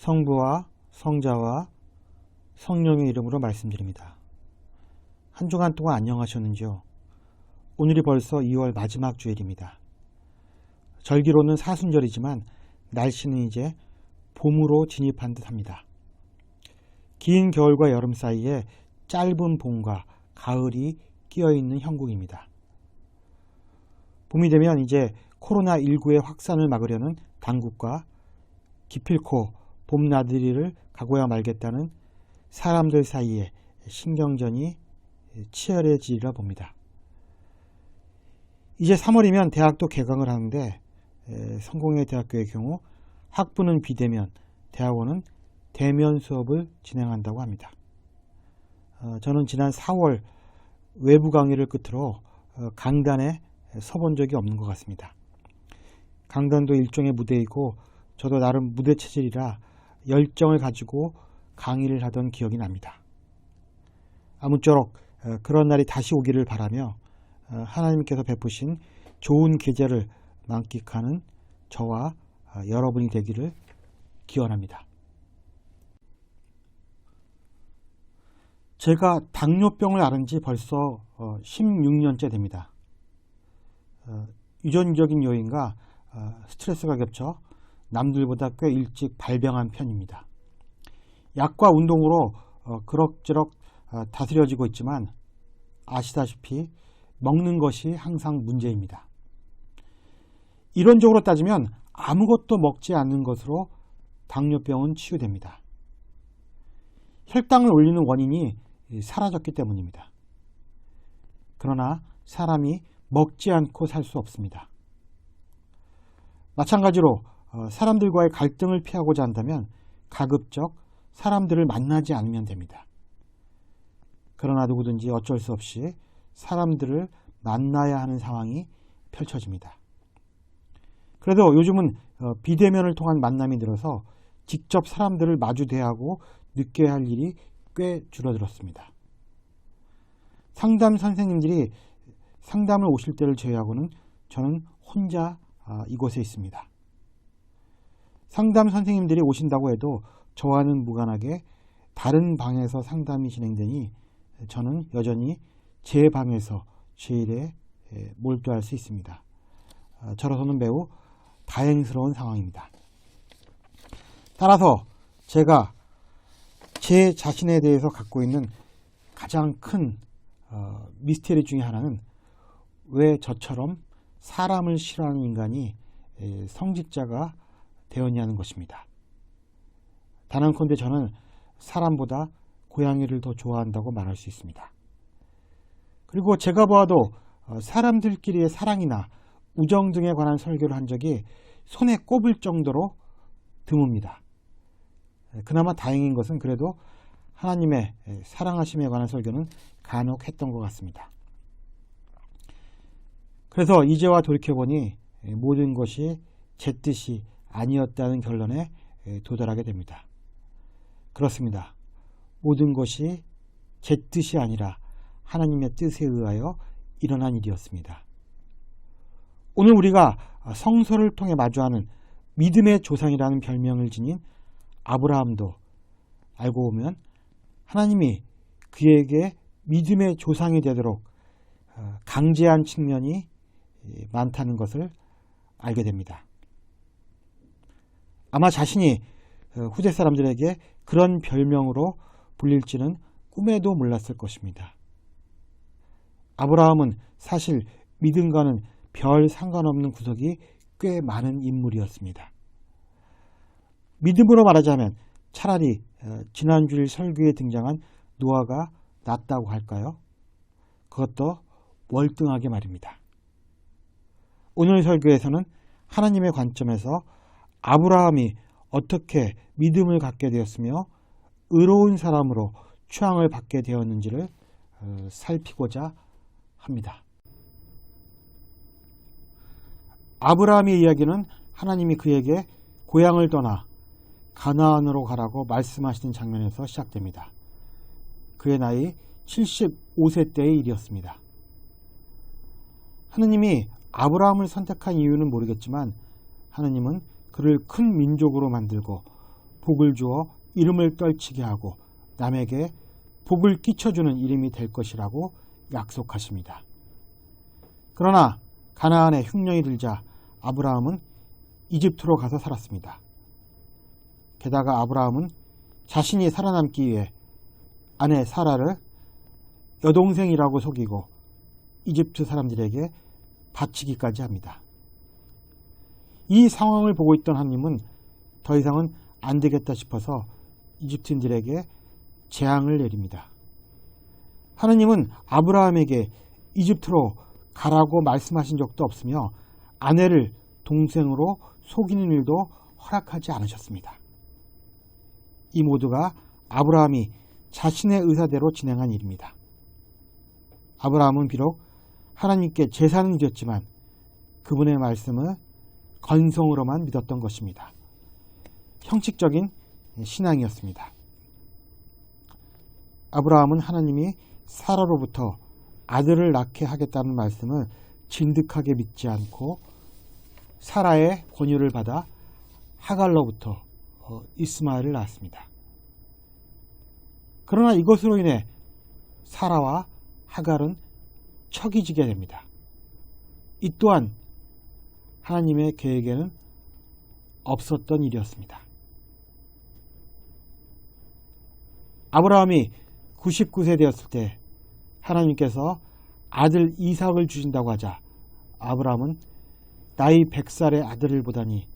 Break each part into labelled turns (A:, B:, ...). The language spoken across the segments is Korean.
A: 성부와 성자와 성령의 이름으로 말씀드립니다. 한 주간 동안 안녕하셨는지요? 오늘이 벌써 2월 마지막 주일입니다. 절기로는 사순절이지만 날씨는 이제 봄으로 진입한 듯합니다. 긴 겨울과 여름 사이에 짧은 봄과 가을이 끼어있는 형국입니다. 봄이 되면 이제 코로나19의 확산을 막으려는 당국과 기필코 봄나들이를 가고야 말겠다는 사람들 사이에 신경전이 치열해지리라 봅니다. 이제 3월이면 대학도 개강을 하는데 성공회 대학교의 경우 학부는 비대면, 대학원은 대면 수업을 진행한다고 합니다. 저는 지난 4월 외부 강의를 끝으로 강단에 서본 적이 없는 것 같습니다. 강단도 일종의 무대이고 저도 나름 무대 체질이라 열정을 가지고 강의를 하던 기억이 납니다. 아무쪼록 그런 날이 다시 오기를 바라며 하나님께서 베푸신 좋은 계절을 만끽하는 저와 여러분이 되기를 기원합니다. 제가 당뇨병을 앓은 지 벌써 16년째 됩니다. 유전적인 요인과 스트레스가 겹쳐 남들보다 꽤 일찍 발병한 편입니다. 약과 운동으로 그럭저럭 다스려지고 있지만 아시다시피 먹는 것이 항상 문제입니다. 이론적으로 따지면 아무것도 먹지 않는 것으로 당뇨병은 치유됩니다. 혈당을 올리는 원인이 사라졌기 때문입니다. 그러나 사람이 먹지 않고 살 수 없습니다. 마찬가지로 사람들과의 갈등을 피하고자 한다면 가급적 사람들을 만나지 않으면 됩니다. 그러나 누구든지 어쩔 수 없이 사람들을 만나야 하는 상황이 펼쳐집니다. 그래도 요즘은 비대면을 통한 만남이 늘어서 직접 사람들을 마주 대하고 느껴야 할 일이 꽤 줄어들었습니다. 상담 선생님들이 상담을 오실 때를 제외하고는 저는 혼자 이곳에 있습니다. 상담 선생님들이 오신다고 해도 저와는 무관하게 다른 방에서 상담이 진행되니 저는 여전히 제 방에서 제 일에 몰두할 수 있습니다. 저로서는 매우 다행스러운 상황입니다. 따라서 제가 제 자신에 대해서 갖고 있는 가장 큰 미스테리 중에 하나는 왜 저처럼 사람을 싫어하는 인간이 성직자가 되었냐는 것입니다. 단언컨대 저는 사람보다 고양이를 더 좋아한다고 말할 수 있습니다. 그리고 제가 보아도 사람들끼리의 사랑이나 우정 등에 관한 설교를 한 적이 손에 꼽을 정도로 드뭅니다. 그나마 다행인 것은 그래도 하나님의 사랑하심에 관한 설교는 간혹 했던 것 같습니다. 그래서 이제와 돌이켜보니 모든 것이 제 뜻이 아니었다는 결론에 도달하게 됩니다. 그렇습니다. 모든 것이 제 뜻이 아니라 하나님의 뜻에 의하여 일어난 일이었습니다. 오늘 우리가 성서를 통해 마주하는 믿음의 조상이라는 별명을 지닌 아브라함도 알고 보면 하나님이 그에게 믿음의 조상이 되도록 강제한 측면이 많다는 것을 알게 됩니다. 아마 자신이 후대 사람들에게 그런 별명으로 불릴지는 꿈에도 몰랐을 것입니다. 아브라함은 사실 믿음과는 별 상관없는 구석이 꽤 많은 인물이었습니다. 믿음으로 말하자면 차라리 지난주일 설교에 등장한 노아가 낫다고 할까요? 그것도 월등하게 말입니다. 오늘 설교에서는 하나님의 관점에서 아브라함이 어떻게 믿음을 갖게 되었으며 의로운 사람으로 추앙을 받게 되었는지를 살피고자 합니다. 아브라함의 이야기는 하나님이 그에게 고향을 떠나 가나안으로 가라고 말씀하시는 장면에서 시작됩니다. 그의 나이 75세 때의 일이었습니다. 하느님이 아브라함을 선택한 이유는 모르겠지만 하느님은 그를 큰 민족으로 만들고 복을 주어 이름을 떨치게 하고 남에게 복을 끼쳐주는 이름이 될 것이라고 약속하십니다. 그러나 가나안에 흉년이 들자 아브라함은 이집트로 가서 살았습니다. 게다가 아브라함은 자신이 살아남기 위해 아내 사라를 여동생이라고 속이고 이집트 사람들에게 바치기까지 합니다. 이 상황을 보고 있던 하나님은 더 이상은 안 되겠다 싶어서 이집트인들에게 재앙을 내립니다. 하나님은 아브라함에게 이집트로 가라고 말씀하신 적도 없으며 아내를 동생으로 속이는 일도 허락하지 않으셨습니다. 이 모두가 아브라함이 자신의 의사대로 진행한 일입니다. 아브라함은 비록 하나님께 제사는 드렸지만 그분의 말씀을 건성으로만 믿었던 것입니다. 형식적인 신앙이었습니다. 아브라함은 하나님이 사라로부터 아들을 낳게 하겠다는 말씀을 진득하게 믿지 않고 사라의 권유를 받아 하갈로부터 이스마엘을 낳았습니다. 그러나 이것으로 인해 사라와 하갈은 척이 지게 됩니다. 이 또한 하나님의 계획에는 없었던 일이었습니다. 아브라함이 99세 되었을 때 하나님께서 아들 이삭을 주신다고 하자 아브라함은 나이 100살의 아들을 보다니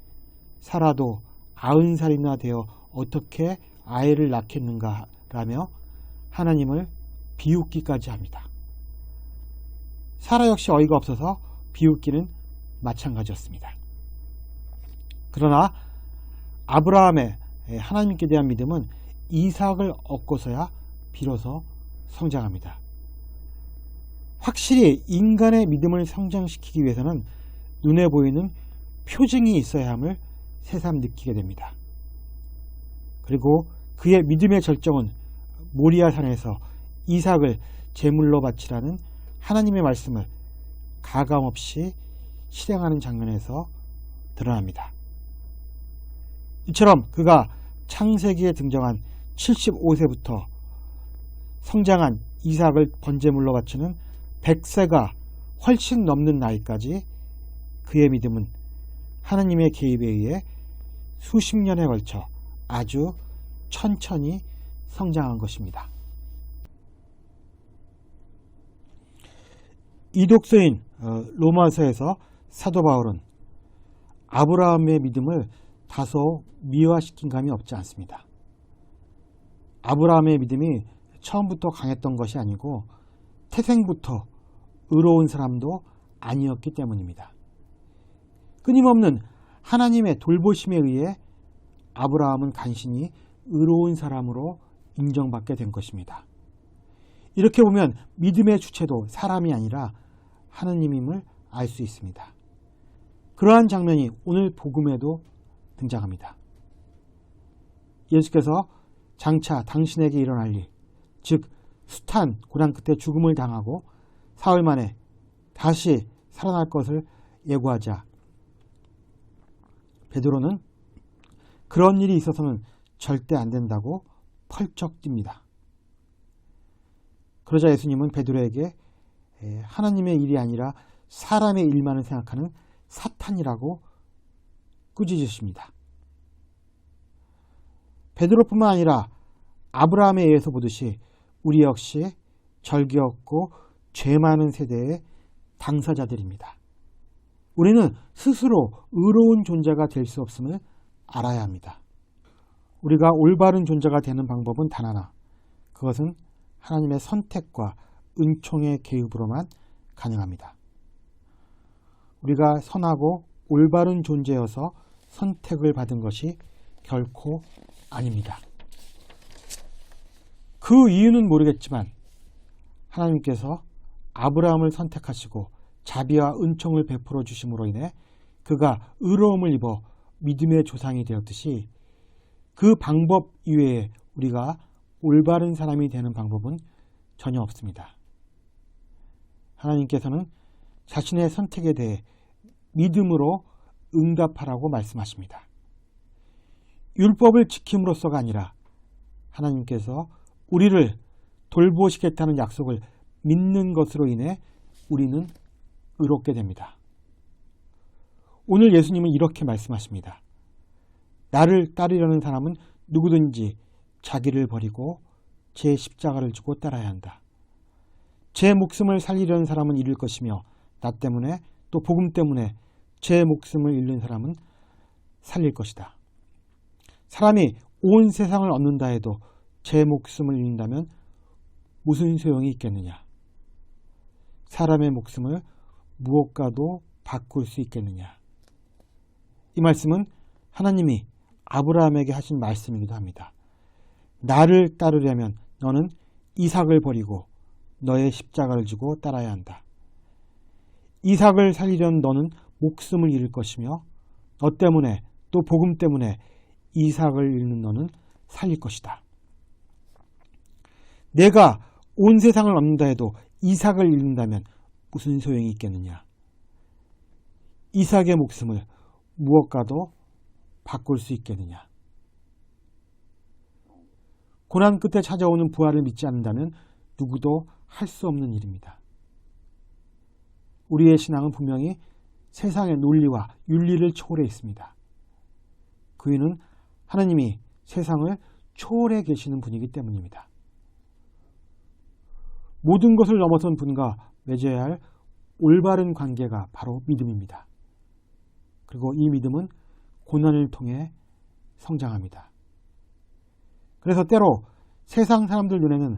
A: 사라도 90살이나 되어 어떻게 아이를 낳겠는가 라며 하나님을 비웃기까지 합니다. 사라 역시 어이가 없어서 비웃기는 마찬가지였습니다. 그러나 아브라함의 하나님께 대한 믿음은 이삭을 얻고서야 비로소 성장합니다. 확실히 인간의 믿음을 성장시키기 위해서는 눈에 보이는 표징이 있어야 함을 새삼 느끼게 됩니다. 그리고 그의 믿음의 절정은 모리아산에서 이삭을 제물로 바치라는 하나님의 말씀을 가감없이 실행하는 장면에서 드러납니다. 이처럼 그가 창세기에 등장한 75세부터 성장한 이삭을 번제물로 바치는 100세가 훨씬 넘는 나이까지 그의 믿음은 하나님의 개입에 의해 수십 년에 걸쳐 아주 천천히 성장한 것입니다. 이 독서인 로마서에서 사도 바울은 아브라함의 믿음을 다소 미화시킨 감이 없지 않습니다. 아브라함의 믿음이 처음부터 강했던 것이 아니고 태생부터 의로운 사람도 아니었기 때문입니다. 끊임없는 하나님의 돌보심에 의해 아브라함은 간신히 의로운 사람으로 인정받게 된 것입니다. 이렇게 보면 믿음의 주체도 사람이 아니라 하나님임을 알 수 있습니다. 그러한 장면이 오늘 복음에도 등장합니다. 예수께서 장차 당신에게 일어날 일, 즉 숱한 고난 끝에 죽음을 당하고 사흘 만에 다시 살아날 것을 예고하자 베드로는 그런 일이 있어서는 절대 안 된다고 펄쩍 뜁니다. 그러자 예수님은 베드로에게 하나님의 일이 아니라 사람의 일만을 생각하는 사탄이라고 꾸짖으십니다. 베드로뿐만 아니라 아브라함에 의해서 보듯이 우리 역시 절기 없고 죄 많은 세대의 당사자들입니다. 우리는 스스로 의로운 존재가 될 수 없음을 알아야 합니다. 우리가 올바른 존재가 되는 방법은 단 하나, 그것은 하나님의 선택과 은총의 개입으로만 가능합니다. 우리가 선하고 올바른 존재여서 선택을 받은 것이 결코 아닙니다. 그 이유는 모르겠지만 하나님께서 아브라함을 선택하시고 자비와 은총을 베풀어 주심으로 인해 그가 의로움을 입어 믿음의 조상이 되었듯이 그 방법 이외에 우리가 올바른 사람이 되는 방법은 전혀 없습니다. 하나님께서는 자신의 선택에 대해 믿음으로 응답하라고 말씀하십니다. 율법을 지킴으로써가 아니라 하나님께서 우리를 돌보시겠다는 약속을 믿는 것으로 인해 우리는 의롭게 됩니다. 오늘 예수님은 이렇게 말씀하십니다. 나를 따르려는 사람은 누구든지 자기를 버리고 제 십자가를 지고 따라야 한다. 제 목숨을 살리려는 사람은 잃을 것이며 나 때문에 또 복음 때문에 제 목숨을 잃는 사람은 살릴 것이다. 사람이 온 세상을 얻는다 해도 제 목숨을 잃는다면 무슨 소용이 있겠느냐? 사람의 목숨을 무엇과도 바꿀 수 있겠느냐? 이 말씀은 하나님이 아브라함에게 하신 말씀이기도 합니다. 나를 따르려면 너는 이삭을 버리고 너의 십자가를 지고 따라야 한다. 이삭을 살리려는 너는 목숨을 잃을 것이며 너 때문에 또 복음 때문에 이삭을 잃는 너는 살릴 것이다. 내가 온 세상을 얻는다 해도 이삭을 잃는다면 무슨 소용이 있겠느냐? 이삭의 목숨을 무엇과도 바꿀 수 있겠느냐? 고난 끝에 찾아오는 부활을 믿지 않는다면 누구도 할 수 없는 일입니다. 우리의 신앙은 분명히 세상의 논리와 윤리를 초월해 있습니다. 그 이유는 하나님이 세상을 초월해 계시는 분이기 때문입니다. 모든 것을 넘어선 분과 맺어야 할 올바른 관계가 바로 믿음입니다. 그리고 이 믿음은 고난을 통해 성장합니다. 그래서 때로 세상 사람들 눈에는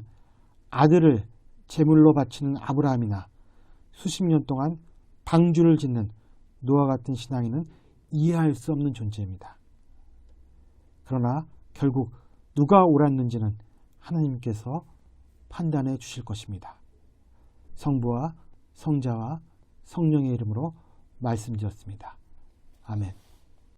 A: 아들을 제물로 바치는 아브라함이나 수십 년 동안 방주를 짓는 노아 같은 신앙인은 이해할 수 없는 존재입니다. 그러나 결국 누가 옳았는지는 하나님께서 판단해 주실 것입니다. 성부와 성자와 성령의 이름으로 말씀드렸습니다. 아멘.